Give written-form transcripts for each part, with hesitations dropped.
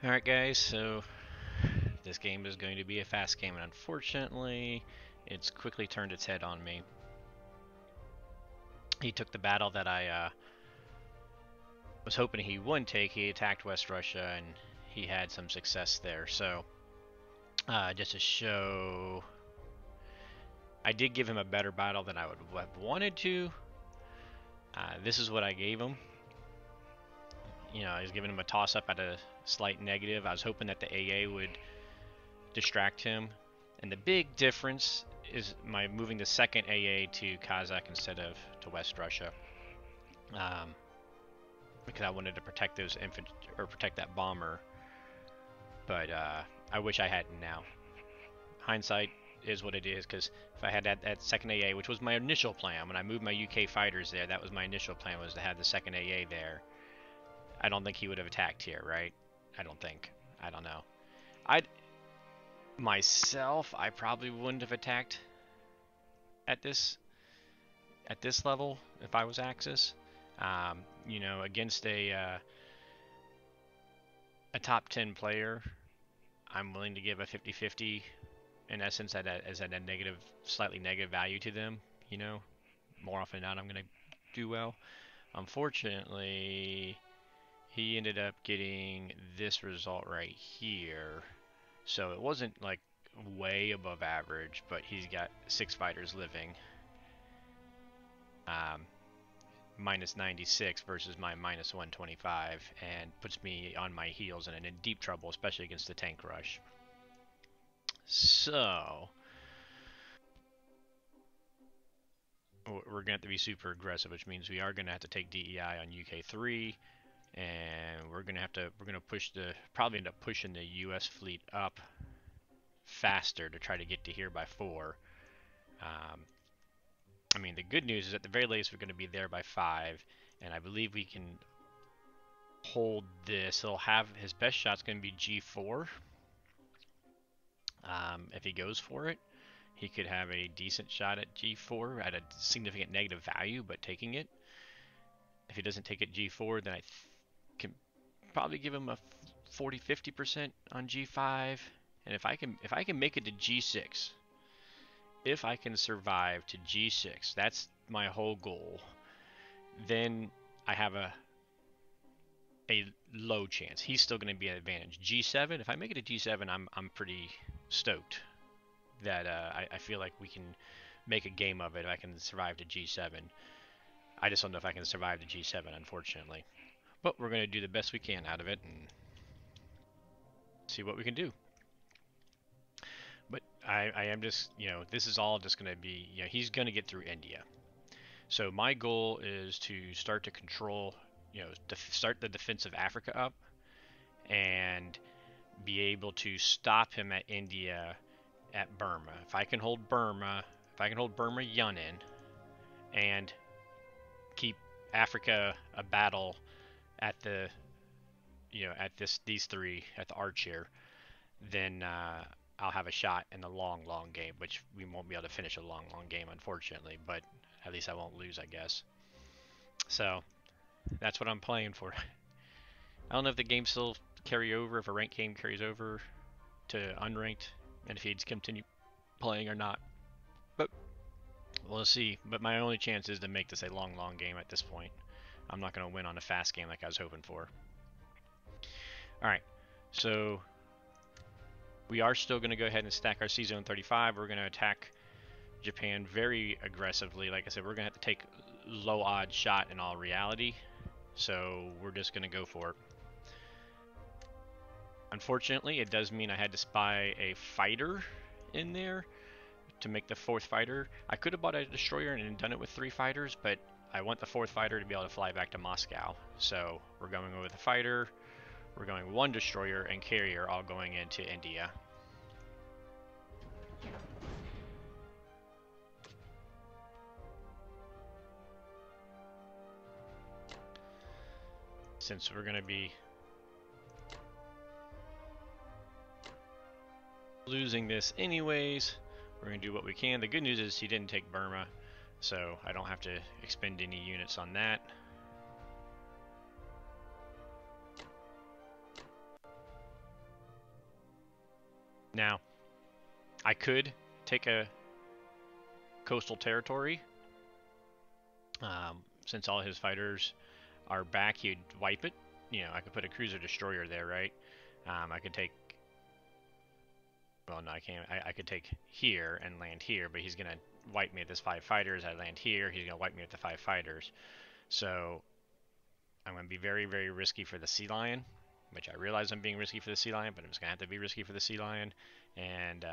Alright guys, so this game is going to be a fast game, and unfortunately, it's quickly turned its head on me. He took the battle that I was hoping he wouldn't take. He attacked West Russia, and he had some success there. So, just to show, I did give him a better battle than I would have wanted to. This is what I gave him. You know, I was giving him a toss-up at a slight negative. I was hoping that the AA would distract him. And the big difference is my moving the second AA to Kazakh instead of to West Russia, because I wanted to protect those protect that bomber. But I wish I hadn't now. Hindsight is what it is, because if I had that second AA, which was my initial plan when I moved my UK fighters there, that was my initial plan, was to have the second AA there. I don't think he would have attacked here, right? I don't think. I don't know. Myself, I probably wouldn't have attacked at this level if I was Axis. You know, against a top 10 player, I'm willing to give a 50-50 in essence as a negative, slightly negative value to them. You know, more often than not, I'm going to do well. Unfortunately, he ended up getting this result right here. So it wasn't like way above average, but he's got 6 fighters living. Minus 96 versus my minus 125, and puts me on my heels and in deep trouble, especially against the tank rush. So we're going to have to be super aggressive, which means we are going to have to take DEI on UK3, and we're going to push probably end up pushing the US fleet up faster to try to get to here by 4. I mean, the good news is at the very latest we're going to be there by 5, and I believe we can hold this. He'll have his best shot's going to be G4. If he goes for it, he could have a decent shot at G4 at a significant negative value, but taking it. If he doesn't take it G4, then I can probably give him a 40-50% on G5, and if I can make it to G6. If I can survive to G6, that's my whole goal, then I have a low chance. He's still going to be an advantage. G7, if I make it to G7, I'm pretty stoked that I feel like we can make a game of it if I can survive to G7. I just don't know if I can survive to G7, unfortunately. But we're going to do the best we can out of it and see what we can do. But I am just, you know, this is all just going to be, you know, he's going to get through India. So my goal is to start to control, you know, start the defense of Africa up and be able to stop him at India, at Burma. If I can hold Burma, Yunnan, and keep Africa a battle at the, you know, at these 3 at the arch here, then I'll have a shot in the long game, which we won't be able to finish a long game, unfortunately, but at least I won't lose, I guess. So that's what I'm playing for. I don't know if the game still carry over, if a ranked game carries over to unranked, and if he'd continue playing or not. But we'll see. But my only chance is to make this a long game at this point. I'm not going to win on a fast game like I was hoping for. Alright, so we are still going to go ahead and stack our C-Zone 35. We're going to attack Japan very aggressively. Like I said, we're going to have to take low odds shot in all reality. So we're just going to go for it. Unfortunately, it does mean I had to spy a fighter in there to make the 4th fighter. I could have bought a destroyer and done it with 3 fighters, but I want the 4th fighter to be able to fly back to Moscow. So we're going with a fighter. We're going 1 destroyer and carrier, all going into India. Since we're going to be losing this anyways, we're going to do what we can. The good news is he didn't take Burma, so I don't have to expend any units on that. Now, I could take a coastal territory. Since all his fighters are back, he'd wipe it. You know, I could put a cruiser destroyer there, right? I could take. Well, no, I can't. I could take here and land here, but he's gonna wipe me with his 5 fighters. I land here, he's gonna wipe me with the 5 fighters. So I'm gonna be very, very risky for the sea lion, which I realize I'm being risky for the sea lion, but I'm just gonna have to be risky for the sea lion. And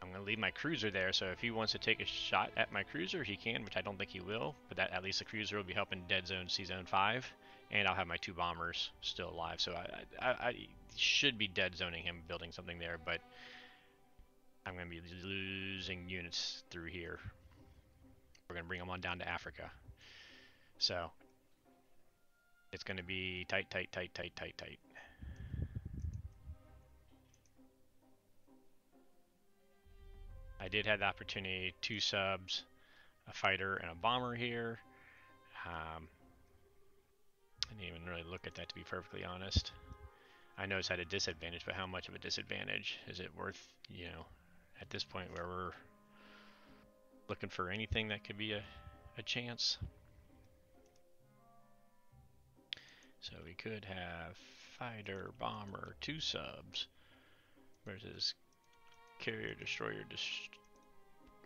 I'm going to leave my cruiser there, so if he wants to take a shot at my cruiser, he can, which I don't think he will, but that at least the cruiser will be helping Dead Zone Sea Zone 5, and I'll have my 2 bombers still alive, so I should be dead zoning him building something there, but I'm going to be losing units through here. We're going to bring them on down to Africa. So it's going to be tight, tight, tight, tight, tight, tight. I did have the opportunity, 2 subs, a fighter, and a bomber here. I didn't even really look at that, to be perfectly honest. I know it's at a disadvantage, but how much of a disadvantage? Is it worth, you know, at this point where we're looking for anything that could be a chance? So we could have fighter, bomber, 2 subs versus carrier, destroyer.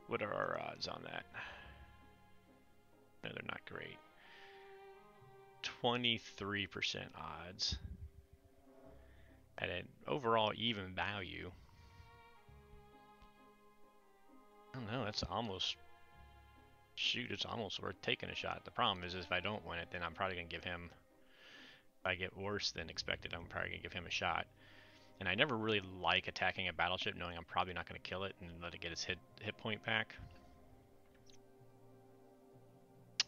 What are our odds on that? No, they're not great. 23% odds at an overall even value. I don't know, that's almost, shoot, it's almost worth taking a shot. The problem is if I don't win it, then I'm probably going to give him, if I get worse than expected, I'm probably going to give him a shot. And I never really like attacking a battleship knowing I'm probably not going to kill it and let it get its hit point back.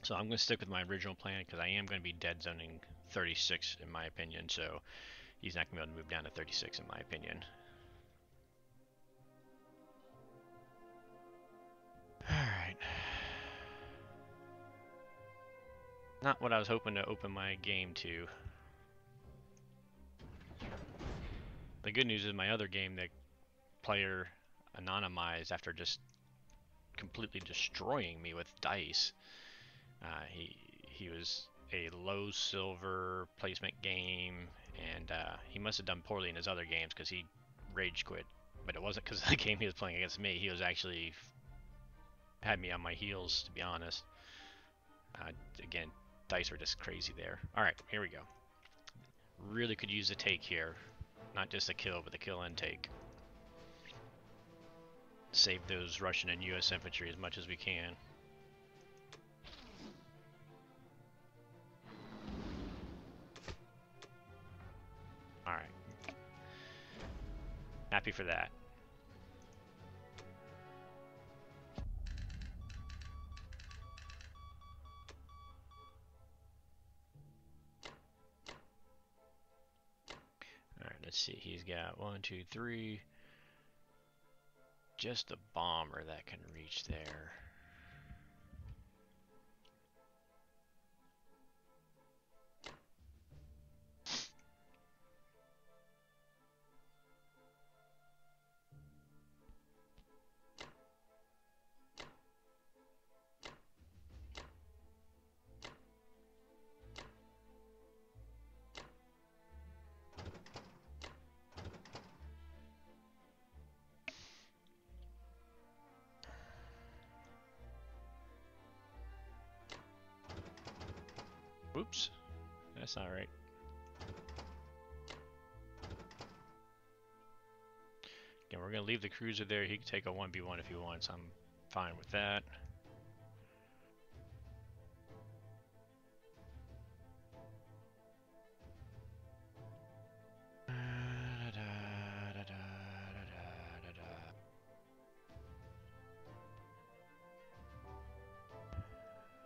So I'm going to stick with my original plan because I am going to be dead zoning 36 in my opinion, so he's not going to be able to move down to 36 in my opinion. Alright. Not what I was hoping to open my game to. The good news is my other game, the player anonymized after just completely destroying me with dice. He was a low silver placement game, and he must have done poorly in his other games because he rage quit. But it wasn't because of the game he was playing against me. He was actually had me on my heels, to be honest. Again, dice were just crazy there. Alright, here we go. Really could use a take here. Not just a kill, but the kill and take. Save those Russian and US infantry as much as we can. Alright. Happy for that. Alright, let's see. He's got 1, 2, 3. Just a bomber that can reach there. Whoops, that's not right. Again, we're going to leave the cruiser there. He can take a 1v1 if he wants. I'm fine with that.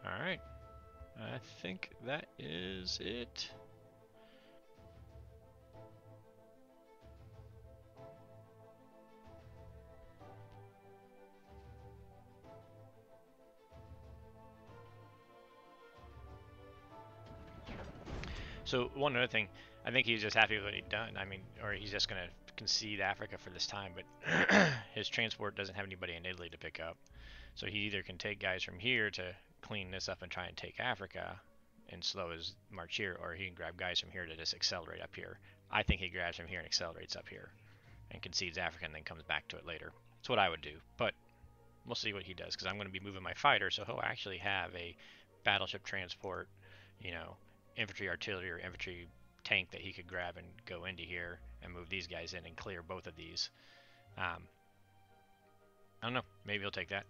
Alright. I think that is it. So one other thing, I think he's just happy with what he'd done. I mean, or he's just gonna concede Africa for this time. But his transport doesn't have anybody in Italy to pick up, so he either can take guys from here to clean this up and try and take Africa and slow his march here, or he can grab guys from here to just accelerate up here. I think he grabs from here and accelerates up here and concedes Africa and then comes back to it later. That's what I would do, but we'll see what he does because I'm going to be moving my fighter, so he'll actually have a battleship transport, you know, infantry artillery or infantry tank that he could grab and go into here and move these guys in and clear both of these. I don't know. Maybe he'll take that.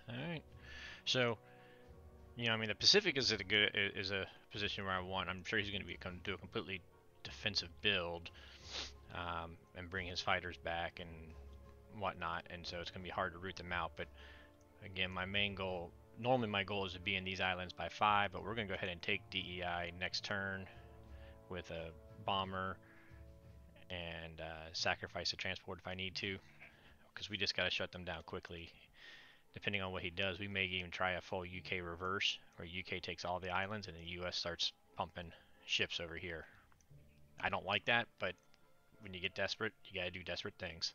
All right. So, I mean, the Pacific is a position where I want. I'm sure he's going to do a completely defensive build, and bring his fighters back and whatnot, and so it's going to be hard to root them out. But again, my main goal, normally my goal is to be in these islands by 5, but we're going to go ahead and take DEI next turn with a bomber and sacrifice a transport if I need to, because we just got to shut them down quickly. Depending on what he does, we may even try a full UK reverse, where UK takes all the islands and the US starts pumping ships over here. I don't like that, but when you get desperate, you gotta do desperate things.